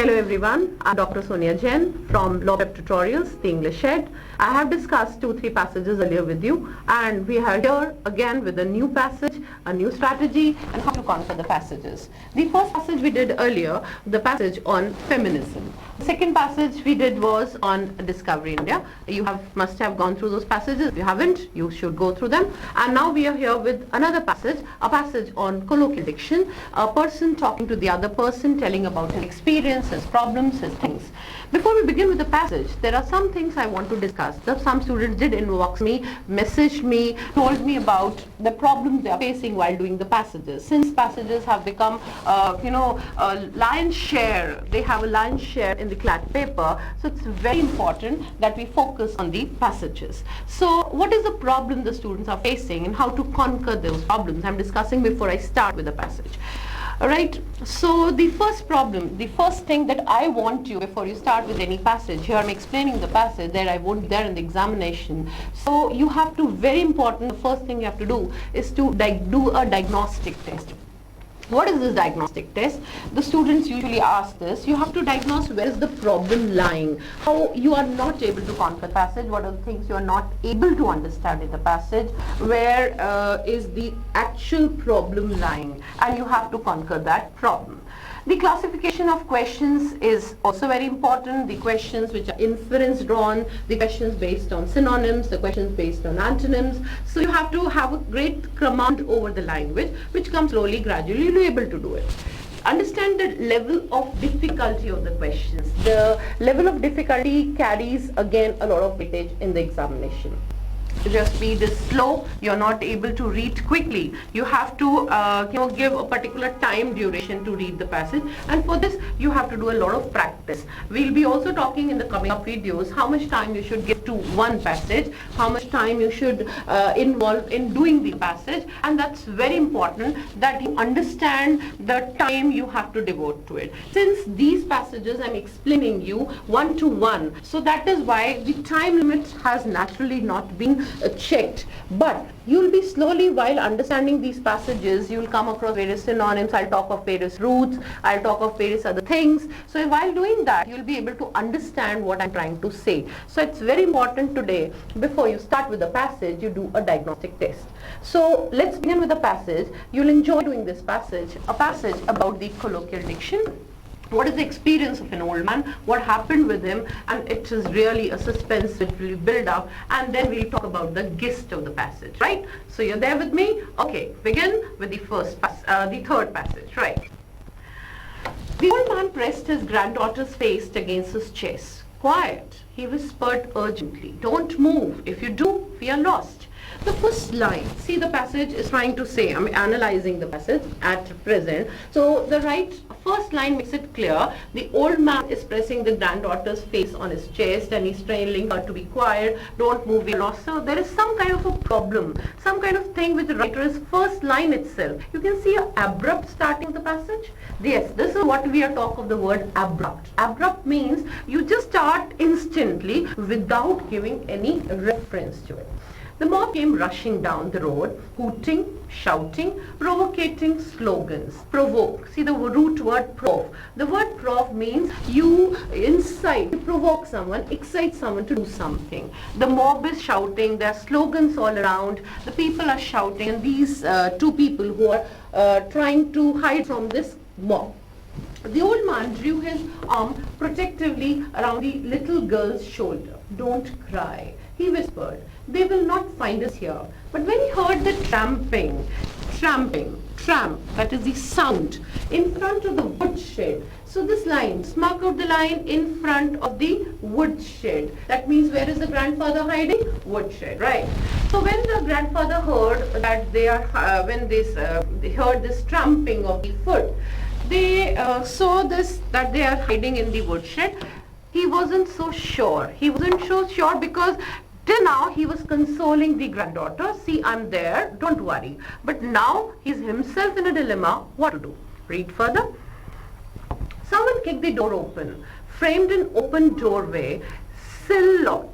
Hello everyone, I'm Dr. Sonia Jain from Law Prep Tutorials, the English Shed. I have discussed 2-3 passages earlier with you, and we are here again with a new passage, a new strategy, and how to conquer the passages. The first passage we did earlier, the passage on feminism. The second passage we did was on Discovery India. You must have gone through those passages. If you haven't, you should go through them. And now we are here with another passage, a passage on colloquial diction, a person talking to the other person, telling about his experience, his problems, his things. Before we begin with the passage, there are some things I want to discuss. Some students did inbox me, messaged me, told me about the problems they are facing while doing the passages. Since passages have become, a lion's share, they have a lion's share in the CLAT paper, so it's very important that we focus on the passages. So what is the problem the students are facing and how to conquer those problems? I'm discussing before I start with the passage. Alright, so the first problem, the first thing that I want you, before you start with any passage, here I'm explaining the passage that I won't be there in the examination. So you have to, very important, the first thing you have to do is to do a diagnostic test. What is this diagnostic test? The students usually ask this. You have to diagnose where is the problem lying. How you are not able to conquer the passage. What are the things you are not able to understand in the passage. Where is the actual problem lying? And you have to conquer that problem. The classification of questions is also very important. The questions which are inference drawn, the questions based on synonyms, the questions based on antonyms. So you have to have a great command over the language, which comes slowly, gradually, you'll be able to do it. Understand the level of difficulty of the questions. The level of difficulty carries again a lot of weightage in the examination. Your speed is slow, you're not able to read quickly. You have to give a particular time duration to read the passage, and for this you have to do a lot of practice. We'll be also talking in the coming up videos how much time you should give to one passage, how much time you should involve in doing the passage, and that's very important that you understand the time you have to devote to it. Since these passages I'm explaining you one-to-one, so that is why the time limit has naturally not been checked, but you'll be slowly, while understanding these passages, you'll come across various synonyms. I'll talk of various roots, I'll talk of various other things. So while doing that, you'll be able to understand what I'm trying to say. So it's very important today, before you start with the passage, you do a diagnostic test. So let's begin with the passage. You'll enjoy doing this passage, a passage about the colloquial diction. What is the experience of an old man, what happened with him, and it is really a suspense which will build up, and then we'll talk about the gist of the passage, right? So you're there with me? Okay, begin with the the third passage, right? The old man pressed his granddaughter's face against his chest. Quiet, he whispered urgently. Don't move. If you do, we are lost. The first line, see, the passage is trying to say, I'm analyzing the passage at present. So the first line makes it clear. The old man is pressing the granddaughter's face on his chest and he's telling her to be quiet, don't move, we're lost. So there is some kind of a problem, some kind of thing with the writer's first line itself. You can see an abrupt starting of the passage. Yes, this is what we are talking of, the word abrupt. Abrupt means you just start instantly without giving any reference to it. The mob came rushing down the road, hooting, shouting, provocating slogans. Provoke. See the root word prov. The word prov means you incite, you provoke someone, excite someone to do something. The mob is shouting, there are slogans all around, the people are shouting, and these two people who are trying to hide from this mob. The old man drew his arm protectively around the little girl's shoulder. Don't cry, he whispered. They will not find us here. But when he heard the tramp, that is the sound, in front of the woodshed. So this line, mark out the line in front of the woodshed. That means where is the grandfather hiding? Woodshed, right? So when the grandfather heard that they heard this tramping of the foot, they saw this, that they are hiding in the woodshed. He wasn't so sure. He wasn't so sure because till now he was consoling the granddaughter. See, I'm there, don't worry. But now he's himself in a dilemma. What to do? Read further. Someone kicked the door open. Framed an open doorway, silhouette.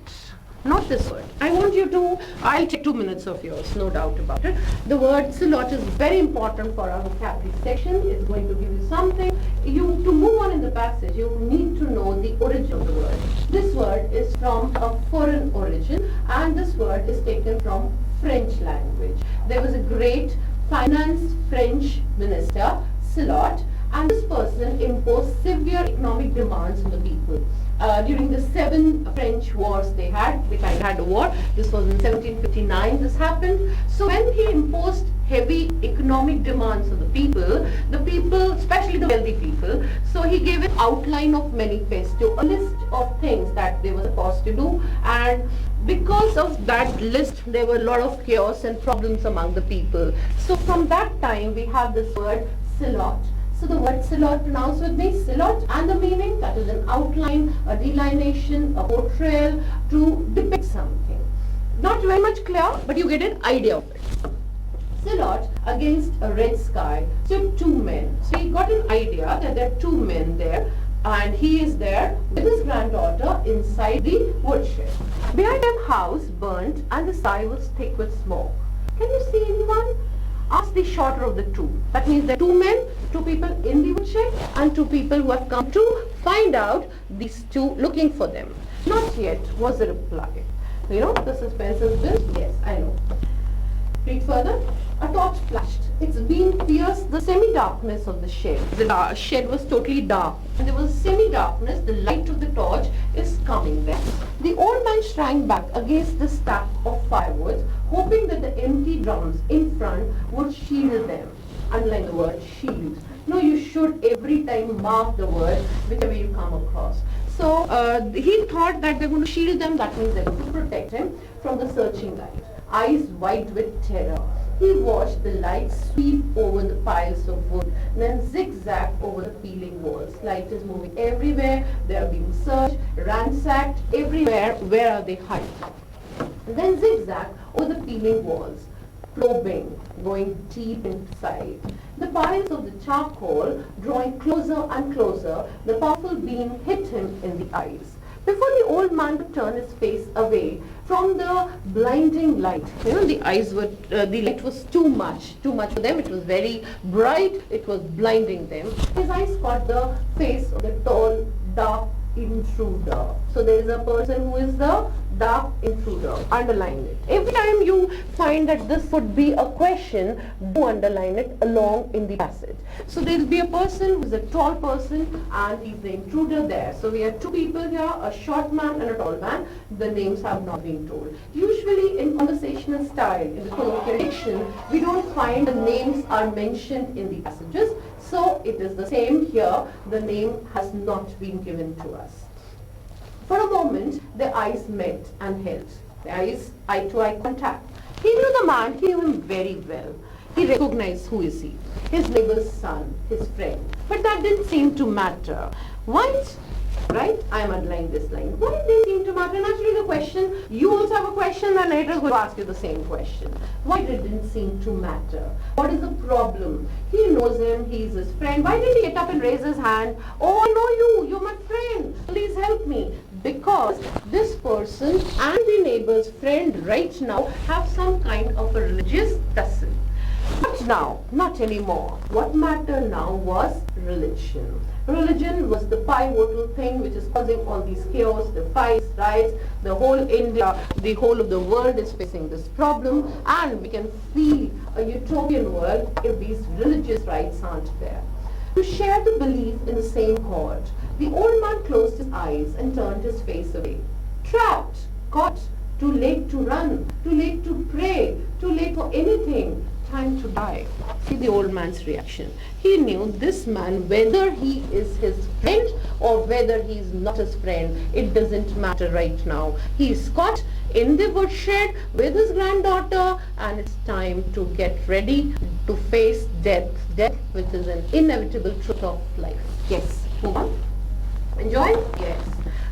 Not this word. I want you to, I'll take 2 minutes of yours, no doubt about it. The word silhouette is very important for our vocabulary section. It's going to give you something. To move on in the passage, you from a foreign origin, and this word is taken from French language. There was a great finance French minister, CLAT, and this person imposed severe economic demands on the people. During the 7 French wars they kind of had a war. This was in 1759 this happened. So when he imposed heavy economic demands on the people, especially the wealthy people, so he gave an outline of manifesto, a list of things that they were supposed to do, and because of that list there were a lot of chaos and problems among the people. So from that time we have this word silhouette. So the word silhouette, pronounce with me, silhouette, and the meaning, that is an outline, a delineation, a portrayal to depict something. Not very much clear, but you get an idea of it. Silhouette against a red sky stood 2 men. So he got an idea that there are 2 men there, and he is there with his granddaughter inside the woodshed. Behind them house burnt and the sky was thick with smoke. Can you see anyone? Ask the shorter of the 2. That means there are 2 men, 2 people in the woodshed, and 2 people who have come to find out these 2 looking for them. Not yet was the reply. You know, the suspense is built. Yes, I know. Read further. A torch flashed. Its beam pierced the semi-darkness of the shed. The shed was totally dark, and there was semi-darkness. The light of the torch is coming there. The old man shrank back against the stack of firewood, hoping that the empty drums in front would shield them. Underline the word shield. No, you should every time mark the word whichever you come across. So he thought that they're going to shield them. That means they're going to protect him from the searching light. Eyes wide with terror, he watched the light sweep over the piles of wood, then zigzag over the peeling walls. Light is moving everywhere. They are being searched, ransacked everywhere. Where are they hiding? Then zigzag over the peeling walls, probing, going deep inside. The piles of the charcoal drawing closer and closer. The powerful beam hit him in the eyes. Before the old man could turn his face away from the blinding light, you know, the light was too much for them. It was very bright. It was blinding them. His eyes caught the face of the tall, dark intruder. So there is a person who is the dark intruder. Underline it. Every time you find that this would be a question, do underline it along in the passage. So there will be a person who is a tall person, and he is the intruder there. So we have 2 people here, a short man and a tall man. The names have not been told. Usually in conversational style, in the colloquial diction, we don't find the names are mentioned in the passages. So it is the same here. The name has not been given to us. For a moment, their eyes met and held. Their eyes, eye-to-eye contact. He knew the man. He knew him very well. He recognized who is he. His neighbor's son, his friend. But that didn't seem to matter. Why? Right? I am underlining this line. Why did it seem to matter? Naturally, the question, you also have a question, and later will ask you the same question. Why did it didn't seem to matter? What is the problem? He knows him, he is his friend. Why did he get up and raise his hand? Oh, I know you, you're my friend. Please help me. Because this person and the neighbor's friend right now have some kind of a religious tussle. But now, not anymore. What mattered now was religion. Religion was the pivotal thing which is causing all these chaos, the fights, riots. The whole India, the whole of the world is facing this problem, and we can feel a utopian world if these religious rights aren't there. To share the belief in the same chord, the old man closed his eyes and turned his face away. Trapped, caught, too late to run, too late to pray, too late for anything. Time to die. See the old man's reaction. He knew this man, whether he is his friend or whether he is not his friend, it doesn't matter right now. He is caught in the woodshed with his granddaughter, and it's time to get ready to face death. Death, which is an inevitable truth of life. Yes. Move on. Enjoy? Yes.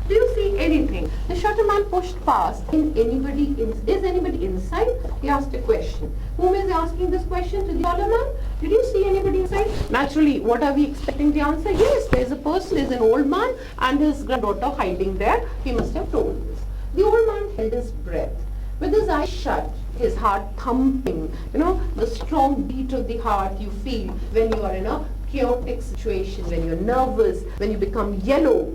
Do you see anything? The shorter man pushed past. Is anybody inside? He asked a question. Whom is asking this question? To the taller man? Did you see anybody inside? Naturally, what are we expecting the answer? Yes, there is a person, there is an old man and his granddaughter hiding there. He must have told this. The old man held his breath. With his eyes shut, his heart thumping. You know, the strong beat of the heart you feel when you are in a chaotic situation, when you're nervous, when you become yellow.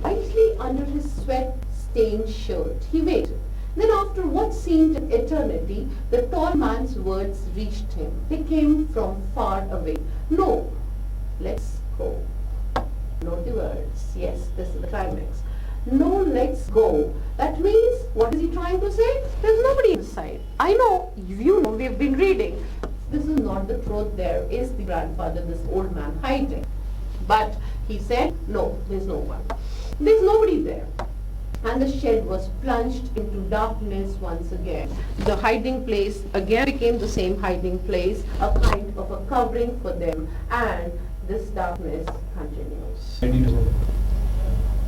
Lightly under his sweat stained shirt. He waited. Then after what seemed an eternity, the tall man's words reached him. They came from far away. No, let's go. Note the words. Yes, this is the climax. No, let's go. That means, what is he trying to say? There's nobody inside. I know, you know, we've been reading. This is not the truth. There is the grandfather, this old man, hiding. But he said, no, there's no one. There's nobody there. And the shed was plunged into darkness once again. The hiding place again became the same hiding place, a kind of a covering for them, and this darkness continues.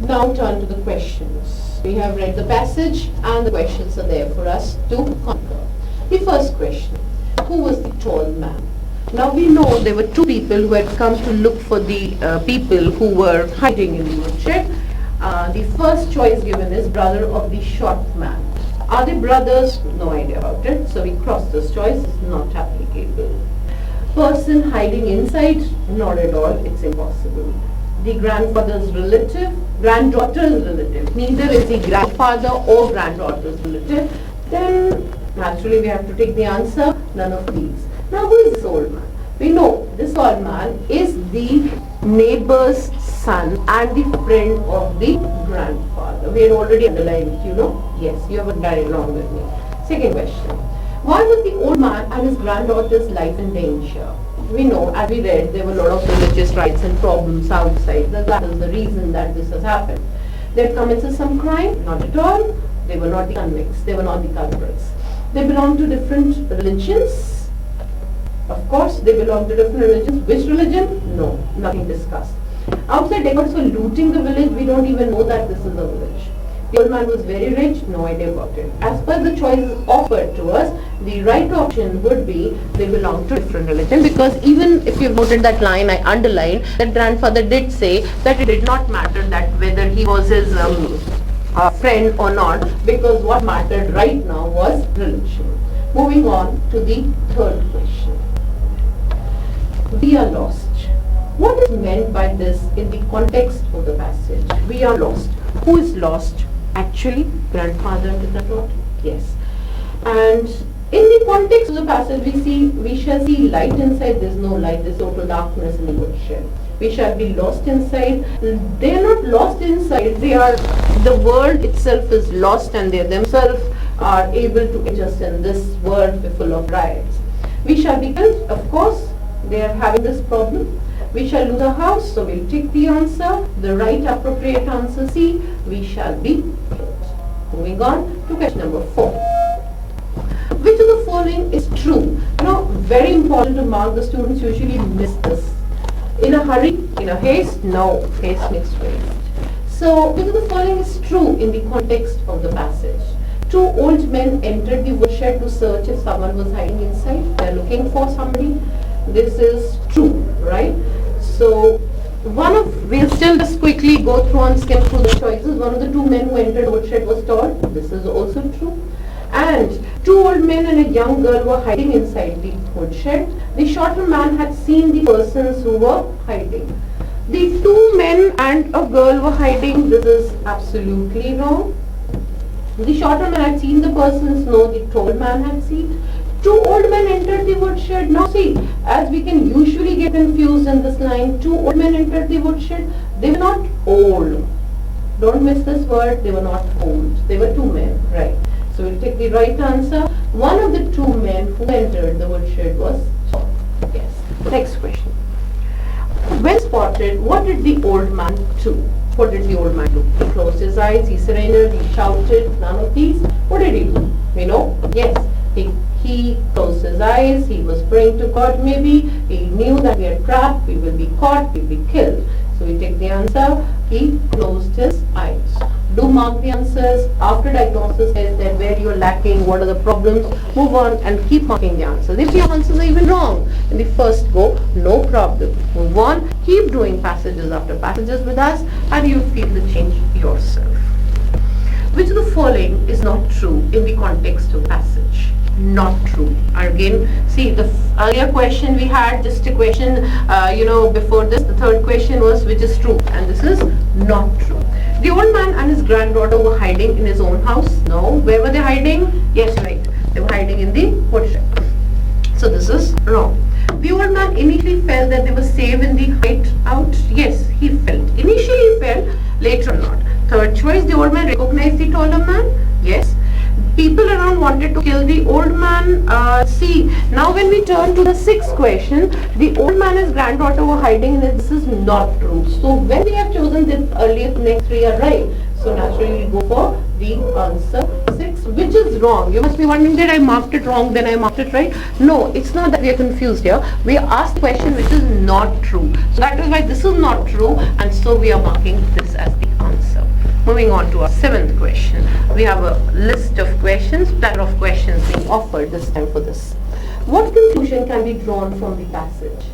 Now turn to the questions. We have read the passage and the questions are there for us to conquer. The first question, who was the tall man? Now we know there were two people who had come to look for the people who were hiding in the woodshed. The first choice given is brother of the short man. Are they brothers? No idea about it. So we cross this choice. It's not applicable. Person hiding inside? Not at all. It's impossible. The grandfather's relative? Granddaughter's relative. Neither is the grandfather or granddaughter's relative. Then naturally we have to take the answer. None of these. Now who is this old man? We know this old man is the neighbor's son and the friend of the grandfather. We had already underlined it, you know. Yes, you have done it along with me. Second question. Why was the old man and his granddaughter's life in danger? We know, as we read, there were a lot of religious rights and problems outside. That is the reason that this has happened. They had committed some crime? Not at all. They were not the convicts. They were not the culprits. They belonged to different religions. Of course, they belong to different religions. Which religion? No, nothing discussed. Outside dacoits were looting the village. We don't even know that this is a village. The old man was very rich. No idea about it. As per the choices offered to us, the right option would be they belong to different religion, because even if you noted that line, I underlined that grandfather did say that it did not matter that whether he was his friend or not, because what mattered right now was religion. Moving on to the third question. We are lost. What is meant by this in the context of the passage? We are lost. Who is lost? Actually, grandfather and the granddaughter. Yes. And in the context of the passage, we shall see light inside. There is no light. There is total darkness in the woodshed. We shall be lost inside. They are not lost inside. They are. The world itself is lost, and they themselves are able to adjust in this world full of riots. We shall be killed. Of course, they are having this problem. We shall lose our house, so we'll take the answer, the right appropriate answer C, we shall be killed. Moving on to question number 4. Which of the following is true? Now, very important to mark, the students usually miss this. In a hurry, in a haste? No, haste makes waste. So, which of the following is true in the context of the passage? Two old men entered the woodshed to search if someone was hiding inside. They are looking for somebody. This is true, right? So, we'll still just quickly go through and skim through the choices. One of the two men who entered the woodshed was tall. This is also true. And two old men and a young girl were hiding inside the woodshed. The shorter man had seen the persons who were hiding. The two men and a girl were hiding. This is absolutely wrong. The shorter man had seen the persons. No, the tall man had seen. Two old men entered the woodshed. Now see, as we can usually get confused in this line, two old men entered the woodshed. They were not old. Don't miss this word. They were not old. They were two men, right? So we'll take the right answer. One of the two men who entered the woodshed was tall. Yes. Next question. When spotted, what did the old man do? What did the old man do? He closed his eyes, he surrendered, he shouted. None of these. What did he do? We know? Yes. He closed his eyes, he was praying to God maybe, he knew that we are trapped, we will be caught, we will be killed. So we take the answer, he closed his eyes. Do mark the answers. After diagnosis is that where you are lacking, what are the problems, move on and keep marking the answers. If your answers are even wrong in the first go, no problem. Move on, keep doing passages after passages with us and you feel the change yourself. Which of the following is not true in the context of passage? Not true. Again, see the earlier question we had, just a question, before this, the third question was which is true, and this is not true. The old man and his granddaughter were hiding in his own house. No. Where were they hiding? Yes, right. They were hiding in the woodshed. So this is wrong. The old man initially felt that they were safe in the hideout. Yes, he felt. Initially he felt, later not. Third choice, the old man recognized the taller man. Yes. People around wanted to kill the old man. See, now when we turn to the sixth question, the old man and his granddaughter were hiding in it. This is not true. So when we have chosen this earlier, the next three are right. So naturally we go for the answer 6, which is wrong. You must be wondering that I marked it wrong, then I marked it right. No, it's not that we are confused here. We asked the question which is not true. So that is why this is not true, and so we are marking this as the answer. Moving on to our 7th question. We have a list of questions, pattern of questions being offered this time for this. What conclusion can be drawn from the passage?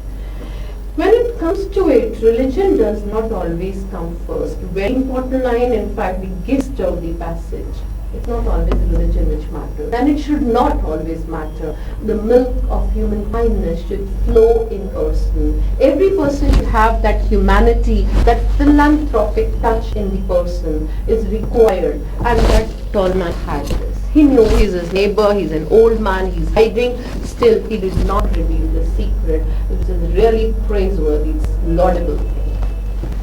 When it comes to it, religion does not always come first. Very important line, in fact, the gist of the passage. It's not always religion which matters, and it should not always matter. The milk of human kindness should flow in person. Every person should have that humanity, that philanthropic touch in the person is required, and that tall man had this. He knew he's his neighbor, he's an old man, he's hiding, still he did not reveal the secret. It is really praiseworthy, it's laudable thing.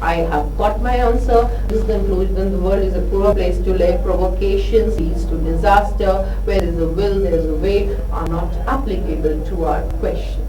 I have got my answer. This conclusion: the world is a poor place to live. Provocation leads to disaster. Where there is a will, there is a way are not applicable to our question.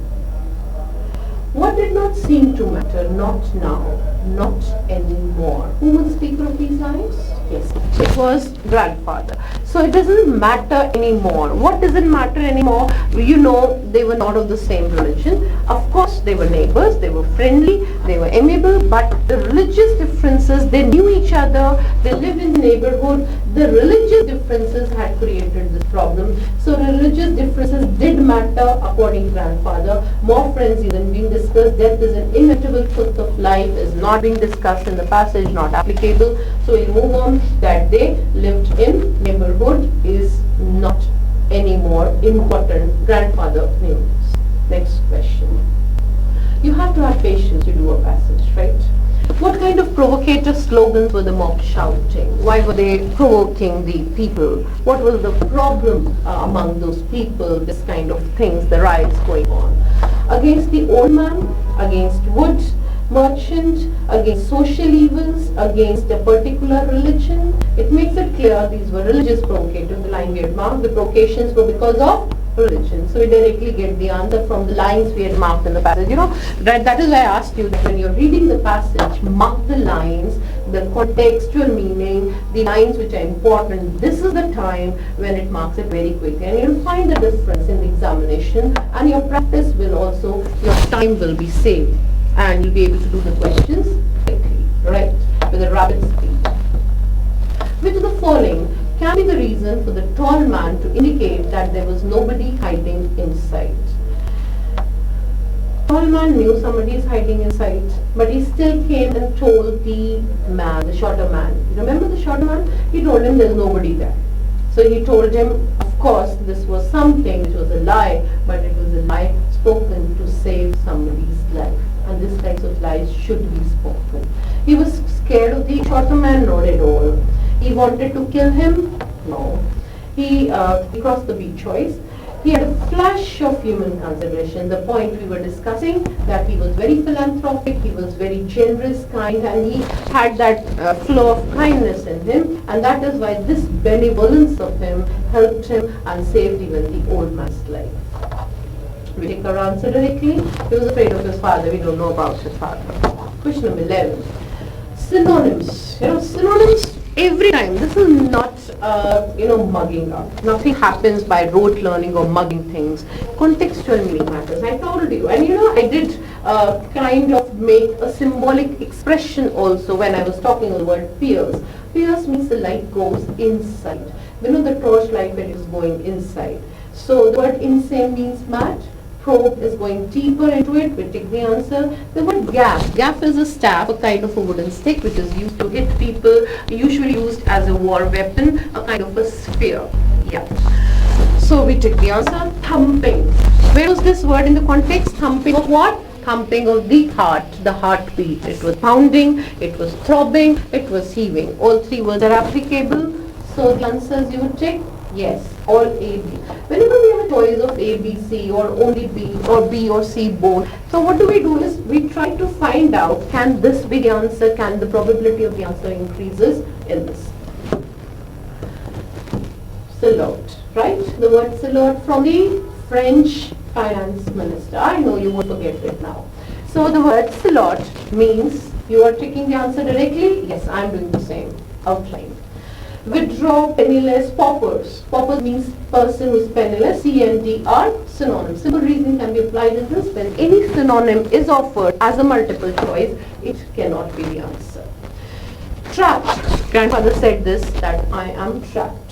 What did not seem to matter? Not now, not anymore. Who will speak of these lines? Yes, it was grandfather. So it doesn't matter anymore. What doesn't matter anymore? You know, they were not of the same religion. Of course, they were neighbors, they were friendly, they were amiable, but the religious differences, they knew each other, they lived in the neighborhood. The religious differences had created this problem. So religious differences did matter according to grandfather. More friends even being discussed. Death is an inevitable truth of life, is not being discussed in the passage, not applicable. So we'll move on. That they lived in neighborhood is not anymore important. Grandfather knew. Next question. You have to have patience to do a passage, right? What kind of provocative slogans were the mob shouting? Why were they provoking the people? What was the problem among those people? This kind of things, the riots going on. Against the old man, against wood merchant, against social evils, against a particular religion. It makes it clear these were religious provocative. The line we had marked, the provocations were because of religion. So we directly get the answer from the lines we had marked in the passage. You know, that is why I asked you that when you're reading the passage, mark the lines, the contextual meaning, the lines which are important. This is the time when it marks it very quickly. And you'll find the difference in the examination, and your practice will also, your time will be saved. And you'll be able to do the questions quickly, right, with a rapid speed. Which of the following can be the reason for the tall man to indicate that there was nobody hiding in sight? Tall man knew somebody is hiding in sight, but he still came and told the man, the shorter man. You remember the shorter man? He told him there's nobody there. So he told him, of course, this was something which was a lie, but it was a lie spoken to save somebody's life. And this type of lies should be spoken. He was scared of the shorter man? Not at all. He wanted to kill him? No. He crossed the B choice. He had a flash of human consideration. The point we were discussing, that he was very philanthropic, he was very generous, kind, and he had that flow of kindness in him, and that is why this benevolence of him helped him and saved even the old man's life. We take our answer directly. He was afraid of his father. We don't know about his father. Question number 11. Synonyms. You know, synonyms every time. This is not, mugging up. Nothing happens by rote learning or mugging things. Contextual meaning matters. I told you. And I did kind of make a symbolic expression also when I was talking the word pierce. Pierce means the light goes inside. The torch light when it is going inside. So the word inside means mat. Probe is going deeper into it. We take the answer. The word gaff. Gaff is a staff, a kind of a wooden stick which is used to hit people, usually used as a war weapon, a kind of a spear. Yeah. So we take the answer. Thumping. Where was this word in the context? Thumping of what? thumping of the heartbeat. It was pounding, it was throbbing, it was heaving. All three words are applicable. So the answers you would take, yes, all A, B. Whenever we have a choice of A, B, C, or only B, or B or C both, so what do is we try to find out, can this be the answer, can the probability of the answer increases in this. Silhouette, right? The word silhouette from the French finance minister. I know you won't forget it now. So the word silhouette means you are taking the answer directly. Yes, I am doing the same. Outline. Withdraw, penniless, paupers. Paupers means person who is penniless. C and D are synonyms. Simple reasoning can be applied in this. When any synonym is offered as a multiple choice, it cannot be the answer. Trapped. Grandfather said this, that I am trapped.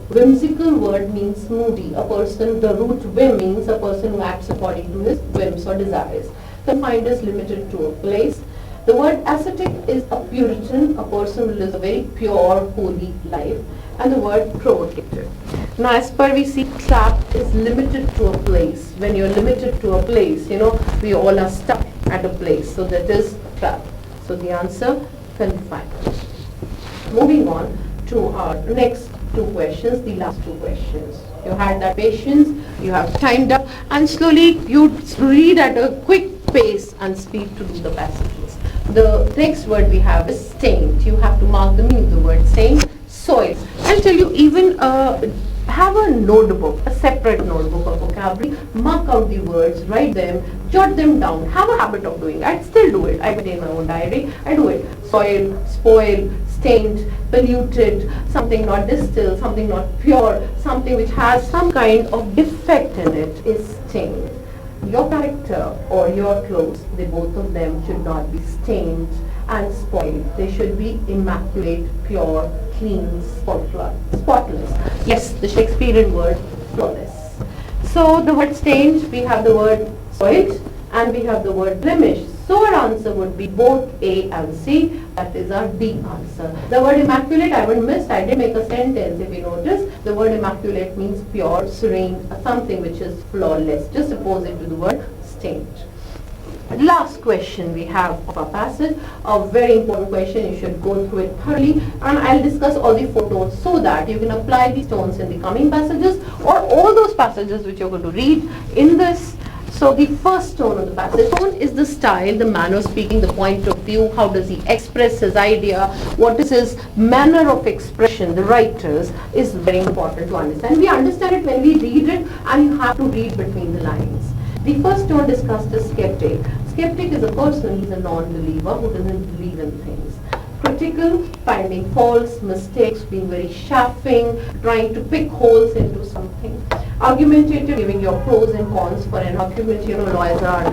Whimsical word means moody. A person, the root whim means a person who acts according to his whims or desires. Confined is limited to a place. The word ascetic is a Puritan, a person who lives a very pure, holy life. And the word provocative. Now as per we see, trapped is limited to a place. When you're limited to a place, you know, we all are stuck at a place. So that is trapped. So the answer, confined. Moving on to our next two questions, the last two questions. You had that patience, you have timed up, and slowly you read at a quick pace and speed to do the passages. The next word we have is stained. You have to mark the meaning of the word stained. Soil. I'll tell you, even have a notebook, a separate notebook of vocabulary, mark out the words, write them, jot them down, have a habit of doing it. I still do it. I maintain my own diary, I do it. Soil, spoil, stained, polluted, something not distilled, something not pure, something which has some kind of defect in it is stained. Your character or your clothes, they both of them should not be stained and spoiled. They should be immaculate, pure, clean, spotless. Yes, the Shakespearean word, flawless. So the word stained, we have the word soiled, and we have the word blemished. So our answer would be both A and C. That is our D answer. The word immaculate, I haven't missed. I did make a sentence, if you notice. The word immaculate means pure, serene, something which is flawless. Just opposite to the word stained. Last question we have of our passage, a very important question. You should go through it thoroughly, and I'll discuss all the 4 tones so that you can apply these tones in the coming passages or all those passages which you're going to read in this. So the first tone of the passage, tone is the style, the manner of speaking, the point of view, how does he express his idea, what is his manner of expression, the writers, is very important to understand. We understand it when we read it, and you have to read between the lines. The first tone discussed is skeptic. Skeptic is a person, he's a non-believer who doesn't believe in things. Critical, finding faults, mistakes, being very chaffing, trying to pick holes into something. Argumentative, giving your pros and cons for an argument. You know, lawyers are,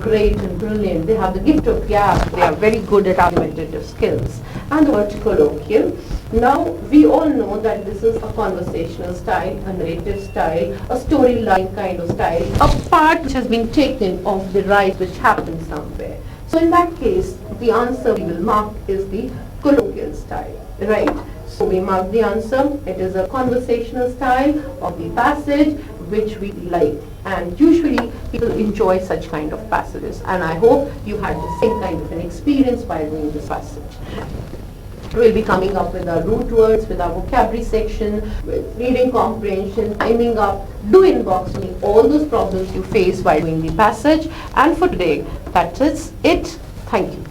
great and brilliant. They have the gift of gab. They are very good at argumentative skills. And the word colloquial. Now, we all know that this is a conversational style, a narrative style, a storyline kind of style, a part which has been taken of the right which happened somewhere. So in that case, the answer we will mark is the colloquial style, right? So we mark the answer. It is a conversational style of the passage which we like, and usually people enjoy such kind of passages, and I hope you had the same kind of an experience while doing this passage. We'll be coming up with our root words, with our vocabulary section, with reading comprehension, timing up. Do inbox me all those problems you face while doing the passage. And for today, that is it. Thank you.